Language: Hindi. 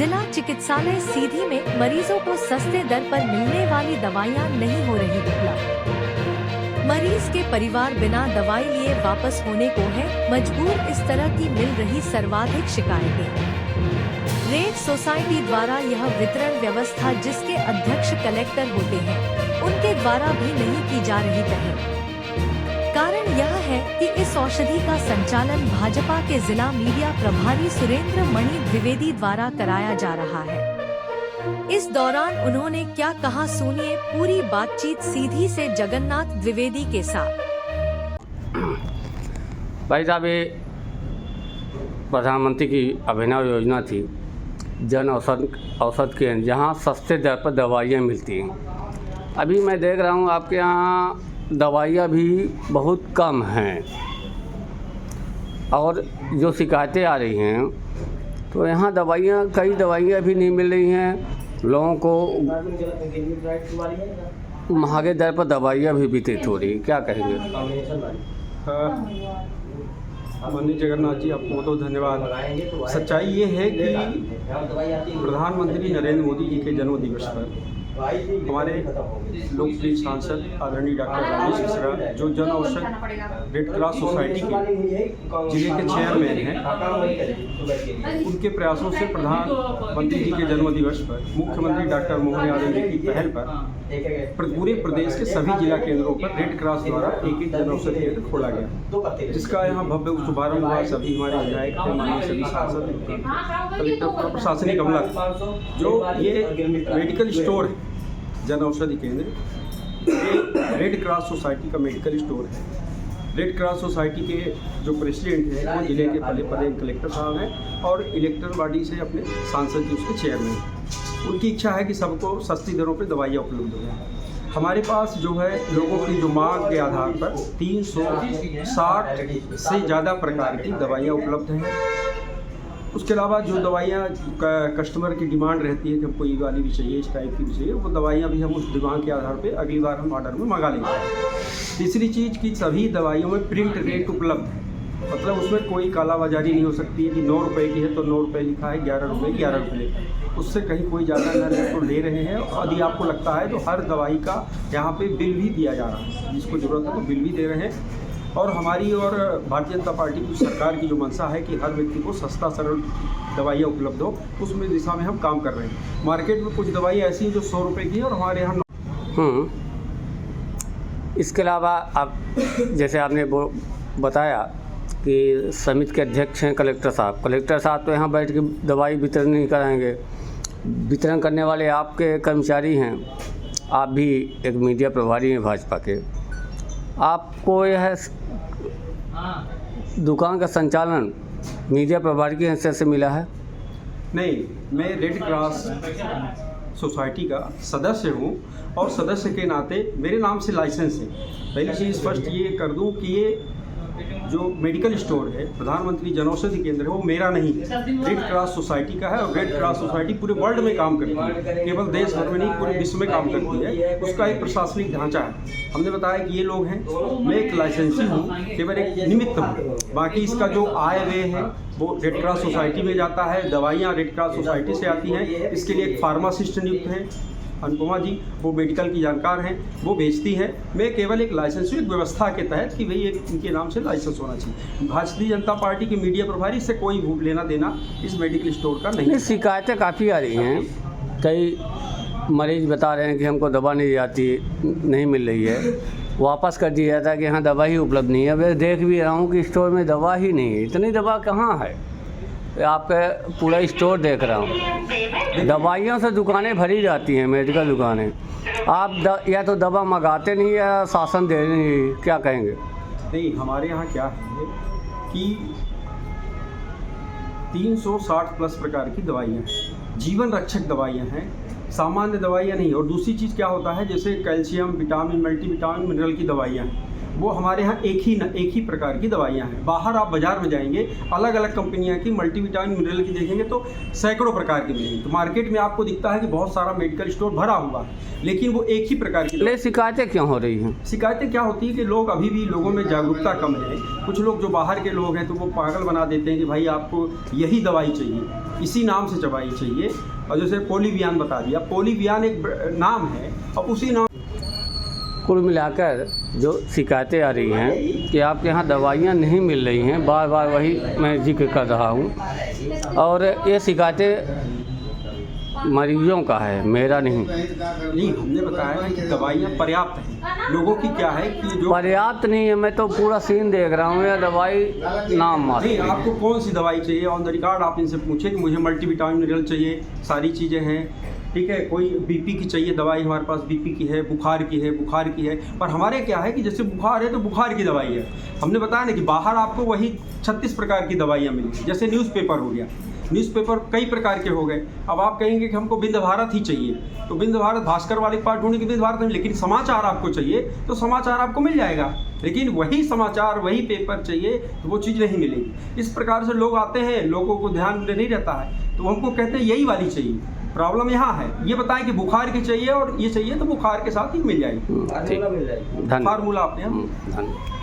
जिला चिकित्सालय सीधी में मरीजों को सस्ते दर पर मिलने वाली दवाइयां नहीं हो रही उपलब्ध। मरीज के परिवार बिना दवाई लिए वापस होने को है मजबूर। इस तरह की मिल रही सर्वाधिक शिकायतें रेड सोसाइटी द्वारा यह वितरण व्यवस्था जिसके अध्यक्ष कलेक्टर होते हैं उनके द्वारा भी नहीं की जा रही पहल। कारण यह है कि इस औषधि का संचालन भाजपा के जिला मीडिया प्रभारी सुरेंद्र मणि द्विवेदी द्वारा कराया जा रहा है। इस दौरान उन्होंने क्या कहा सुनिए पूरी बातचीत सीधी से जगन्नाथ द्विवेदी के साथ। भाई साहब, ये प्रधानमंत्री की अभिनव योजना थी जन औषध केंद्र, जहाँ सस्ते दर पर दवाइयाँ मिलती हैं। अभी मैं देख रहा हूँ आपके यहाँ दवाइयाँ भी बहुत कम हैं और जो शिकायतें आ रही हैं तो यहाँ कई दवाइयाँ भी नहीं मिल रही हैं। लोगों को महंगे दर पर दवाइयाँ भी वितरित हो रही। क्या कहेंगे? माननीय जगन्नाथ जी, आपको बहुत बहुत धन्यवाद। सच्चाई ये है कि प्रधानमंत्री नरेंद्र मोदी जी के जन्मदिवस पर हमारे लोकप्रिय सांसद आदरणीय डॉक्टर राजेश मिश्रा, जो जन औषध रेड क्रॉस सोसाइटी के जिले के चेयरमैन हैं, उनके प्रयासों से प्रधानमंत्री जी के जन्मदिवस पर मुख्यमंत्री डॉक्टर मोहन यादव जी की पहल पर पूरे प्रदेश के सभी जिला केंद्रों पर रेड क्रॉस द्वारा एक जन औषधि केंद्र खोला गया, जिसका यहाँ भव्य शुभारंभ हुआ। सभी हमारे विधायक थे, हमारे सभी सांसद, कलेक्टर, प्रशासनिक अमला, जो ये मेडिकल स्टोर है जन औषधि केंद्र, ये रेड क्रॉस सोसाइटी का मेडिकल स्टोर है। रेड क्रॉस सोसाइटी के जो प्रेसिडेंट हैं वो जिले के पदे कलेक्टर साहब हैं और इलेक्टोरल बॉडी से अपने सांसद जी उसके चेयरमैन। उनकी इच्छा है कि सबको सस्ती दरों पर दवाइयाँ उपलब्ध हो जाए। हमारे पास जो है लोगों की जो मांग के आधार पर 360 से ज़्यादा प्रकार की दवाइयाँ उपलब्ध हैं। उसके अलावा जो दवाइयाँ कस्टमर की डिमांड रहती है कि हमको ये वाली भी चाहिए, इस टाइप की भी चाहिए, वो दवाइयाँ भी हम उस डिमांड के आधार पे अगली बार हम ऑर्डर में मंगा लेंगे। तीसरी चीज़ की सभी दवाइयों में प्रिंट रेट उपलब्ध है, मतलब उसमें कोई कालाबाजारी नहीं हो सकती है कि 9 रुपये की है तो 9 रुपये लिखा है, 11 रुपये 11 रुपये, उससे कहीं कोई ज़्यादा न तो ले रहे हैं। और यदि आपको लगता है तो हर दवाई का यहाँ पे बिल भी दिया जा रहा है, जिसको ज़रूरत है तो बिल भी दे रहे हैं। और हमारी और भारतीय जनता पार्टी की सरकार की जो मंशा है कि हर व्यक्ति को सस्ता सरल दवाइयाँ उपलब्ध हो, उसमें दिशा में हम काम कर रहे हैं। मार्केट में कुछ दवाइयाँ ऐसी हैं जो 100 रुपये की है और हमारे यहाँ इसके अलावा आप जैसे आपने बताया कि समिति के अध्यक्ष हैं कलेक्टर साहब तो यहाँ बैठ के दवाई वितरण नहीं कराएंगे। वितरण करने वाले आपके कर्मचारी हैं, आप भी एक मीडिया प्रभारी हैं भाजपा के। आपको यह दुकान का संचालन मीडिया प्रभारी की हैसियत से मिला है? नहीं, मैं रेड क्रॉस सोसाइटी का सदस्य हूँ और सदस्य के नाते मेरे नाम से लाइसेंस है। पहली चीज़ स्पष्ट ये कर दूँ कि ये जो मेडिकल स्टोर है प्रधानमंत्री जनऔषधि केंद्र है वो मेरा नहीं है, रेड क्रॉस सोसाइटी का है। और रेड क्रॉस सोसाइटी पूरे वर्ल्ड में काम करती है, केवल देश भर में नहीं पूरे विश्व में काम करती है। उसका एक प्रशासनिक ढांचा है। हमने बताया कि ये लोग हैं, मैं एक लाइसेंसी हूँ, केवल एक निमित्त हूँ। बाकी इसका जो आय व्यय है वो रेड क्रॉस सोसाइटी में जाता है। दवाइयाँ रेड क्रॉस सोसाइटी से आती हैं। इसके लिए एक फार्मासिस्ट नियुक्त हैं, अनुपमा जी, वो मेडिकल की जानकार हैं, वो बेचती हैं। मैं केवल एक लाइसेंस एक व्यवस्था के तहत कि भाई एक इनके नाम से लाइसेंस होना चाहिए। भारतीय जनता पार्टी के मीडिया प्रभारी से कोई लेना देना इस मेडिकल स्टोर का नहीं। शिकायतें काफ़ी आ रही हैं, कई मरीज बता रहे हैं कि हमको दवा नहीं मिल रही है, वापस कर दिया जाता है कि हाँ दवा ही उपलब्ध नहीं है। मैं देख भी रहा हूँ कि स्टोर में दवा ही नहीं है। इतनी दवा कहाँ है? आपका पूरा स्टोर देख रहा हूँ, दवाइयों से दुकानें भरी जाती हैं, मेडिकल दुकानें। आप या तो दवा मंगाते नहीं या शासन दे नहीं, क्या कहेंगे? नहीं, हमारे यहाँ क्या है कि 360 प्लस प्रकार की दवाइयाँ हैं, जीवन रक्षक दवाइयाँ हैं, सामान्य दवाइयाँ नहीं। और दूसरी चीज़ क्या होता है, जैसे कैल्शियम, विटामिन, मल्टीविटामिन, मिनरल की दवाइयाँ हैं, वो हमारे यहाँ एक ही प्रकार की दवाइयाँ हैं। बाहर आप बाज़ार में जाएंगे, अलग अलग कंपनियाँ की मल्टीविटामिन, मिनरल की देखेंगे तो सैकड़ों प्रकार की मिलेंगी। तो मार्केट में आपको दिखता है कि बहुत सारा मेडिकल स्टोर भरा हुआ है, लेकिन वो एक ही प्रकार की। ले शिकायतें क्यों हो रही हैं? शिकायतें क्या होती है कि लोग अभी भी, लोगों में जागरूकता कम है। कुछ लोग जो बाहर के लोग हैं तो वो पागल बना देते हैं कि भाई आपको यही दवाई चाहिए। इसी नाम से दवाई चाहिए। और जैसे पोलीवियान बता दिया, पोलीवियान एक नाम है और उसी नाम। कुल मिलाकर जो शिकायतें आ रही हैं कि आपके यहाँ दवाइयाँ नहीं मिल रही हैं, बार बार वही मैं जिक्र कर रहा हूँ, और ये शिकायतें मरीजों का है, मेरा नहीं। हमने बताया है कि दवाइयाँ पर्याप्त हैं। लोगों की क्या है कि जो पर्याप्त नहीं है, मैं तो पूरा सीन देख रहा हूँ, यह दवाई नाम मात्र नहीं। है। आपको कौन सी दवाई चाहिए, ऑन द रिकॉर्ड आप इनसे पूछे कि मुझे मल्टीविटामिन मिनरल चाहिए, सारी चीज़ें हैं, ठीक है। कोई बीपी की चाहिए दवाई, हमारे पास बीपी की है, बुखार की है। पर हमारे क्या है कि जैसे बुखार है तो बुखार की दवाई है। हमने बताया ना कि बाहर आपको वही 36 प्रकार की दवाइयाँ मिली। जैसे न्यूज़पेपर हो गया, न्यूज़पेपर कई प्रकार के हो गए। अब आप कहेंगे कि हमको बिंद भारत ही चाहिए, तो बिंद भारत भास्कर वाले के पास ढूंढने की बिंद भारत नहीं, लेकिन समाचार आपको चाहिए तो समाचार आपको मिल जाएगा। लेकिन वही समाचार, वही पेपर चाहिए तो वो चीज़ नहीं मिलेगी। इस प्रकार से लोग आते हैं, लोगों को ध्यान नहीं रहता है, तो हमको कहते हैं यही वाली चाहिए। प्रॉब्लम यहाँ है, ये बताएं कि बुखार की चाहिए और ये चाहिए तो बुखार के साथ ही मिल जाएगी। ठीक, धन्यवाद। फार्मूला आपने धन्यवाद।